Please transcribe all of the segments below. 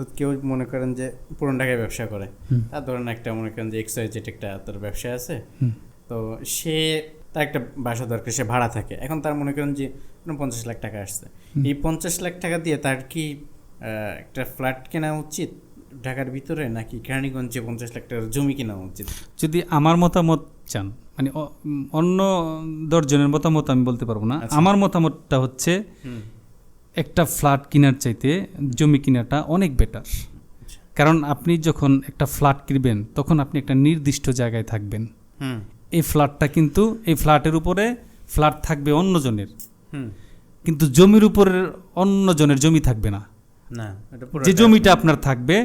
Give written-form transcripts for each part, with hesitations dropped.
তো কেউ মনে করেন যে পুরান ঢাকায় ব্যবসা করে, তার ধরেন একটা মনে করেন যে XYZ একটা তার ব্যবসা আছে, তো সে তার একটা বাসা দরকার, সে ভাড়া থাকে। এখন তার মনে করেন যে 50 লাখ টাকা আসছে, এই 50 লাখ টাকা দিয়ে তার কি একটা ফ্ল্যাট কেনা উচিত ঢাকার ভিতরে, নাকি কেরানীগঞ্জে 50 লাখ টাকার জমি কেনা উচিত? যদি আমার মতামত চান, মানে অন্য 10 জনের মতামত আমি বলতে পারবো না। আমার মতামতটা হচ্ছে একটা ফ্ল্যাট কেনার চাইতে জমি কেনাটা অনেক বেটার। কারণ আপনি যখন একটা ফ্ল্যাট কিনবেন তখন আপনি একটা নির্দিষ্ট জায়গায় থাকবেন। এই ফ্ল্যাটটা কিন্তু এই ফ্ল্যাটের উপরে ফ্ল্যাট থাকবে অন্যজনের, কিন্তু জমির উপরে অন্যজনের জমি থাকবে না। যে জমিটা আপনার থাকবে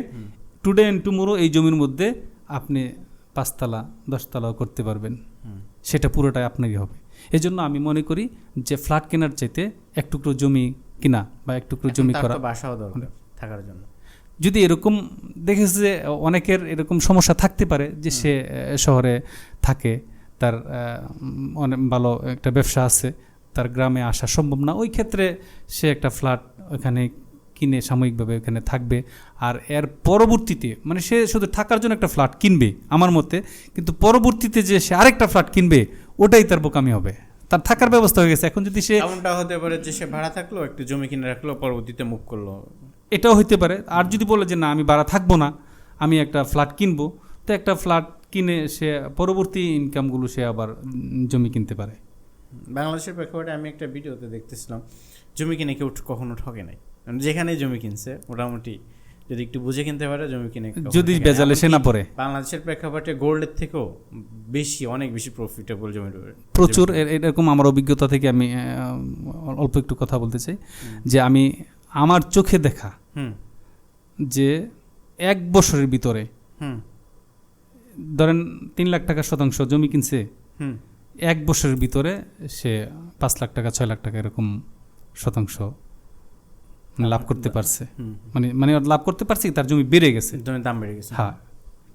টুডে এন্ড টুমোরো, এই জমির মধ্যে আপনি 5 তলা 10 তলাও করতে পারবেন, সেটা পুরোটাই আপনারই হবে। এই জন্য আমি মনে করি যে ফ্ল্যাট কেনার চাইতে এক টুকরো জমি কিনা বা এক টুকরো জমি করা, বাসাও দরকার থাকার জন্য। যদি এরকম দেখেছে যে অনেকের এরকম সমস্যা থাকতে পারে যে সে শহরে থাকে, তার অনেক ভালো একটা ব্যবসা আছে, তার গ্রামে আসা সম্ভব না, ওই ক্ষেত্রে সে একটা ফ্ল্যাট ওখানে কিনে সাময়িকভাবে ওখানে থাকবে। আর এর পরবর্তীতে মানে সে শুধু থাকার জন্য একটা ফ্ল্যাট কিনবে আমার মতে, কিন্তু পরবর্তীতে যে সে আরেকটা ফ্ল্যাট কিনবে ওটাই তার বোকামি হবে। তার থাকার ব্যবস্থা হয়ে গেছে, এখন যদি সে এমনটা হতে পারে যে সে ভাড়া থাকলো, একটু জমি কিনে রাখলো, পরবর্তীতে মুভ করলো, এটাও হইতে পারে। আর যদি বলে যে না আমি ভাড়া থাকবো না, আমি একটা ফ্ল্যাট কিনবো, তো একটা ফ্ল্যাট কিনে সে পরবর্তী ইনকামগুলো সে আবার জমি কিনতে পারে। বাংলাদেশের প্রেক্ষাপটে আমি একটা ভিডিওতে দেখতেছিলাম, জমি কিনে কেউ কখনো ঠকে নাই, যেখানে জমি কিনছে মোটামুটি যদি একটু বুঝে কিনতে পারে জমি কিনে, যদি বেজালে সে না পড়ে। বাংলাদেশের প্রেক্ষাপটে গোল্ডের থেকেও বেশি, অনেক বেশি প্রফিটেবল জমি প্রচুর। এরকম আমার অভিজ্ঞতা থেকে আমি অল্প একটু কথা বলতে চাই যে আমি আমার চোখে দেখা যে 1 বছরের ভিতরে ধরেন 3 লাখ টাকা শতাংশ জমি কিনছে, 1 বছরের ভিতরে সে 5 লাখ টাকা 6 লাখ টাকা এরকম শতাংশ লাভ করতে পারছে। মানে লাভ করতে পারছে, তার জমি বেড়ে গেছে, দাম বেড়ে গেছে। হ্যাঁ,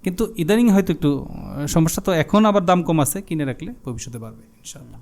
কিন্তু ইদানিং হয়তো একটু সমস্যা, তো এখন আবার দাম কম আছে, কিনে রাখলে ভবিষ্যতে বাড়বে ইনশাআল্লাহ।